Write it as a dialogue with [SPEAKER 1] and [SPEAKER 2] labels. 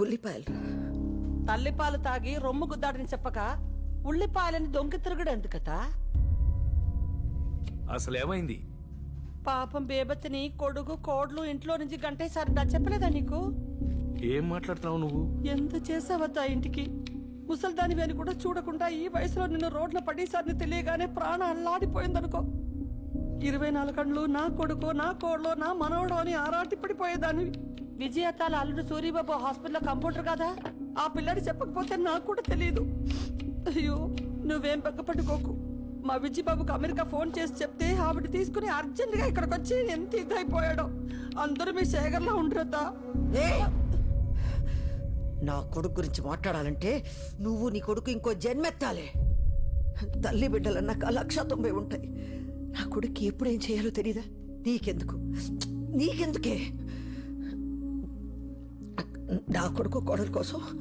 [SPEAKER 1] ఉల్లిపాయలు.
[SPEAKER 2] తల్లిపాలు తాగి రొమ్ము గుద్దాడని చెప్పక ఉల్లిపాయలని దొంగ తిరుగుడు ఎందుకతా?
[SPEAKER 3] అసలేమైంది?
[SPEAKER 2] పాపం బేబతిని కొడుకు కోడ్లు ఇంట్లో నుంచి గంటేసారి చెప్పలేదా నీకు?
[SPEAKER 3] ఏం మాట్లాడుతున్నావు నువ్వు?
[SPEAKER 2] ఎంత చేసావద్దా ఇంటికి? ముసల్దాని అని కూడా చూడకుండా ఈ వయసులో నిన్ను రోడ్ల పడేసారిని తెలియగానే ప్రాణం అల్లాడిపోయిందనుకో. 24 గంటలు నా కొడుకు, నా కోడ్లో, నా మనవడు అని ఆరాటి పడిపోయేదాన్ని. విజయతాల అల్లుడు సూరిబాబు హాస్పిటల్లో కంపౌండర్ కదా, ఆ పిల్లడి చెప్పకపోతే నాకు కూడా తెలియదు. అయ్యో నువ్వేం పక్కపట్టుకోకు. మా విజయబాబుకు అమెరికా ఫోన్ చేసి చెప్తే ఆవిడ తీసుకుని అర్జెంట్ గా ఇక్కడికి వచ్చి ఎంత ఇదైపోయాడో. అందరూ మీ శేఖర్లా ఉండరతా.
[SPEAKER 1] నా కొడుకు గురించి మాట్లాడాలంటే నువ్వు నీ కొడుకు ఇంకో జన్మెత్తాలే. తల్లి బిడ్డలన్నాక 190 ఉంటాయి. నా కొడుకు ఎప్పుడేం చేయాలో తెలీదా? నీకెందుకే? నా కొడుకు కోడల కోసం